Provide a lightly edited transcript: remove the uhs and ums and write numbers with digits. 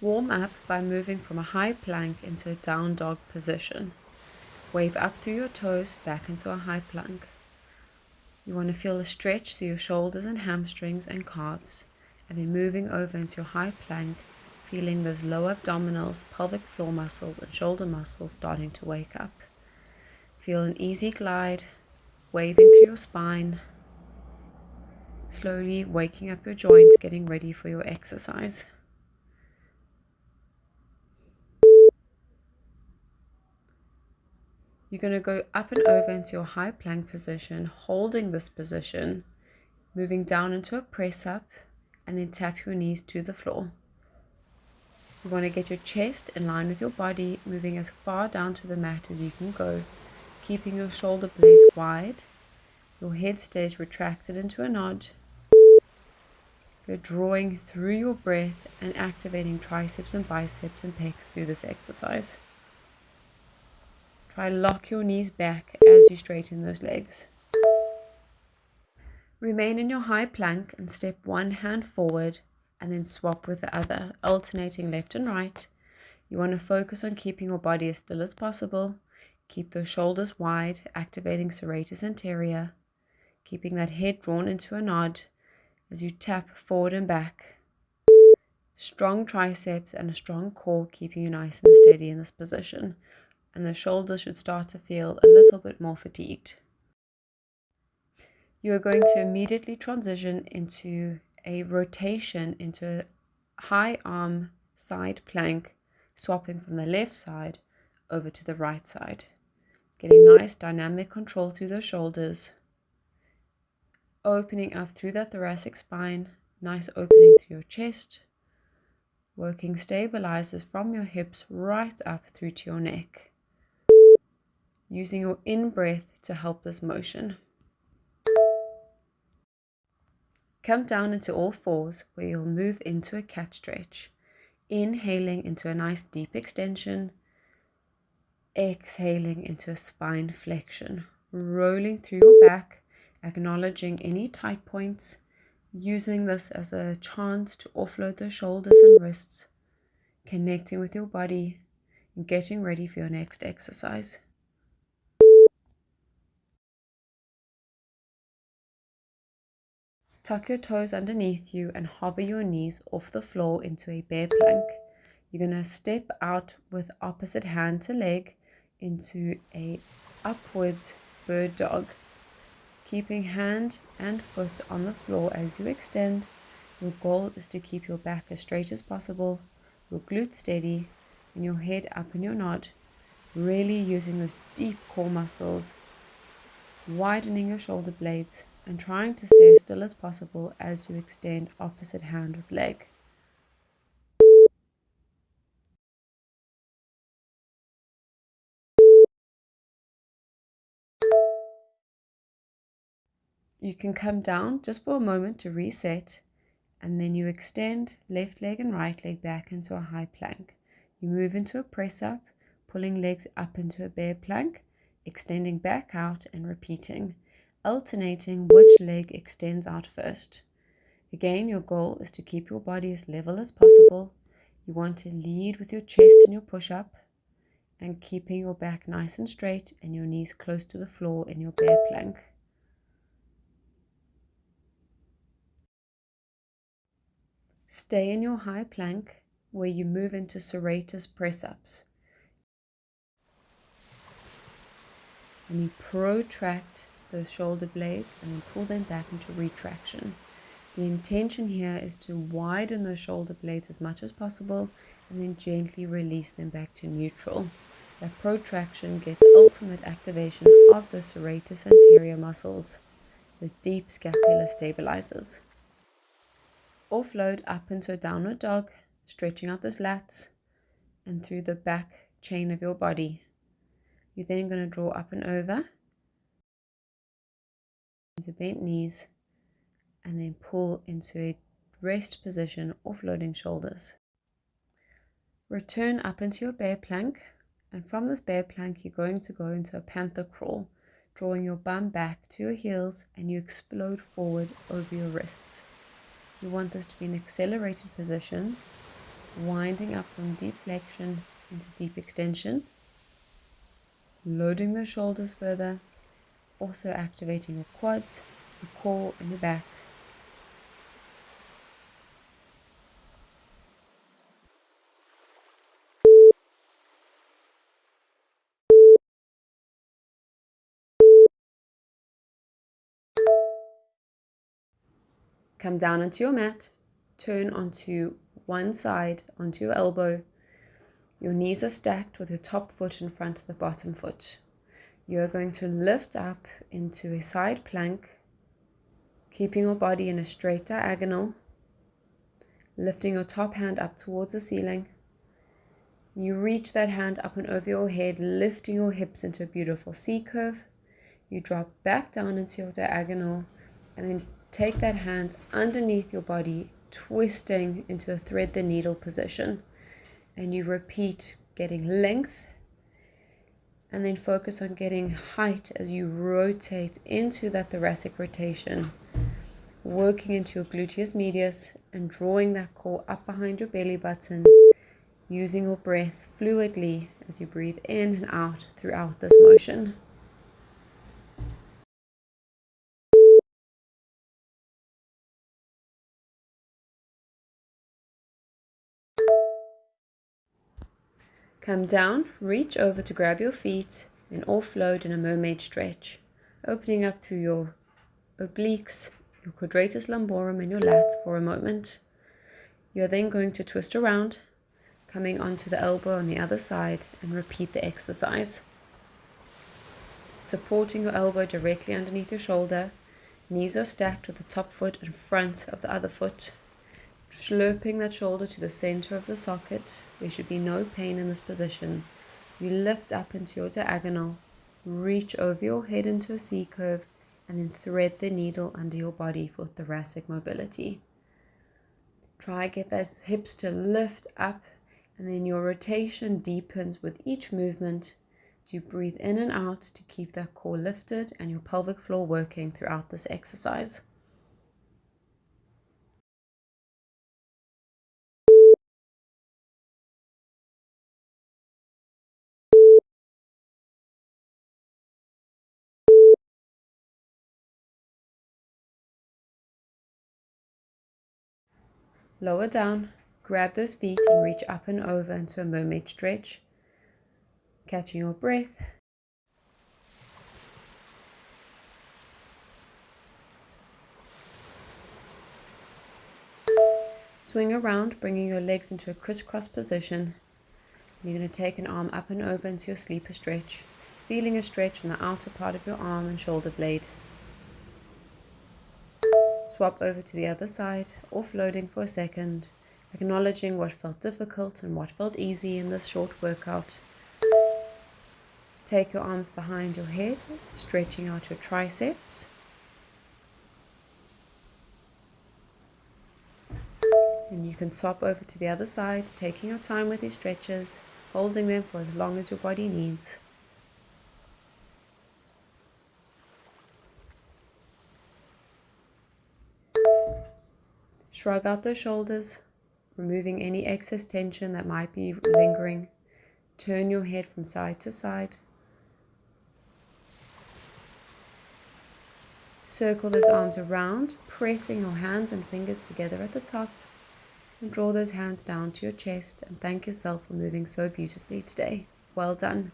Warm up by moving from a high plank into a down dog position. Wave up through your toes back into a high plank. You want to feel a stretch through your shoulders and hamstrings and calves, and then moving over into your high plank, feeling those lower abdominals, pelvic floor muscles and shoulder muscles starting to wake up. Feel an easy glide, waving through your spine, slowly waking up your joints, getting ready for your exercise. You're going to go up and over into your high plank position, holding this position, moving down into a press up, and then tap your knees to the floor. You want to get your chest in line with your body, moving as far down to the mat as you can go, keeping your shoulder blades wide. Your head stays retracted into a nod. You're drawing through your breath and activating triceps and biceps and pecs through this exercise. Try lock your knees back as you straighten those legs. Remain in your high plank and step one hand forward and then swap with the other, alternating left and right. You want to focus on keeping your body as still as possible. Keep those shoulders wide, activating serratus anterior. Keeping that head drawn into a nod as you tap forward and back. Strong triceps and a strong core keeping you nice and steady in this position. And the shoulders should start to feel a little bit more fatigued. You are going to immediately transition into a rotation into a high arm side plank, swapping from the left side over to the right side. Getting nice dynamic control through the shoulders. Opening up through the thoracic spine, nice opening through your chest. Working stabilizers from your hips right up through to your neck. Using your in-breath to help this motion. Come down into all fours where you'll move into a cat stretch. Inhaling into a nice deep extension. Exhaling into a spine flexion. Rolling through your back, acknowledging any tight points. Using this as a chance to offload the shoulders and wrists. Connecting with your body and getting ready for your next exercise. Tuck your toes underneath you and hover your knees off the floor into a bear plank. You're going to step out with opposite hand to leg into a upwards bird dog. Keeping hand and foot on the floor as you extend. Your goal is to keep your back as straight as possible, your glutes steady, and your head up in your nod. Really using those deep core muscles, widening your shoulder blades, and trying to stay as still as possible as you extend opposite hand with leg. You can come down just for a moment to reset, and then you extend left leg and right leg back into a high plank. You move into a press up, pulling legs up into a bear plank, extending back out and repeating, alternating which leg extends out first. Again, your goal is to keep your body as level as possible. You want to lead with your chest in your push-up and keeping your back nice and straight and your knees close to the floor in your bear plank. Stay in your high plank where you move into serratus press-ups. And you protract those shoulder blades and then pull them back into retraction. The intention here is to widen those shoulder blades as much as possible and then gently release them back to neutral. That protraction gets ultimate activation of the serratus anterior muscles with deep scapular stabilizers. Offload up into a downward dog, stretching out those lats and through the back chain of your body. You're then going to draw up and over into bent knees and then pull into a rest position, offloading shoulders. Return up into your bear plank, and from this bear plank you're going to go into a panther crawl, drawing your bum back to your heels and you explode forward over your wrists. You want this to be an accelerated position, winding up from deep flexion into deep extension, loading the shoulders further, also activating your quads, your core, and your back. Come down onto your mat, turn onto one side, onto your elbow. Your knees are stacked with your top foot in front of the bottom foot. You're going to lift up into a side plank, keeping your body in a straight diagonal, lifting your top hand up towards the ceiling. You reach that hand up and over your head, lifting your hips into a beautiful C curve. You drop back down into your diagonal and then take that hand underneath your body, twisting into a thread the needle position. And you repeat, getting length, and then focus on getting height as you rotate into that thoracic rotation, working into your gluteus medius and drawing that core up behind your belly button, using your breath fluidly as you breathe in and out throughout this motion. Come down, reach over to grab your feet and offload in a mermaid stretch, opening up through your obliques, your quadratus lumborum and your lats for a moment. You're then going to twist around, coming onto the elbow on the other side, and repeat the exercise. Supporting your elbow directly underneath your shoulder, knees are stacked with the top foot in front of the other foot. Slurping that shoulder to the center of the socket. There should be no pain in this position. You lift up into your diagonal, reach over your head into a C curve, and then thread the needle under your body for thoracic mobility. Try get those hips to lift up, and then your rotation deepens with each movement as you breathe in and out to keep that core lifted and your pelvic floor working throughout this exercise. Lower down, grab those feet and reach up and over into a mermaid stretch. Catching your breath. Swing around, bringing your legs into a crisscross position. You're going to take an arm up and over into your sleeper stretch, feeling a stretch on the outer part of your arm and shoulder blade. Swap over to the other side, offloading for a second, acknowledging what felt difficult and what felt easy in this short workout. Take your arms behind your head, stretching out your triceps. And you can swap over to the other side, taking your time with these stretches, holding them for as long as your body needs. Shrug out those shoulders, removing any excess tension that might be lingering. Turn your head from side to side. Circle those arms around, pressing your hands and fingers together at the top. And draw those hands down to your chest and thank yourself for moving so beautifully today. Well done.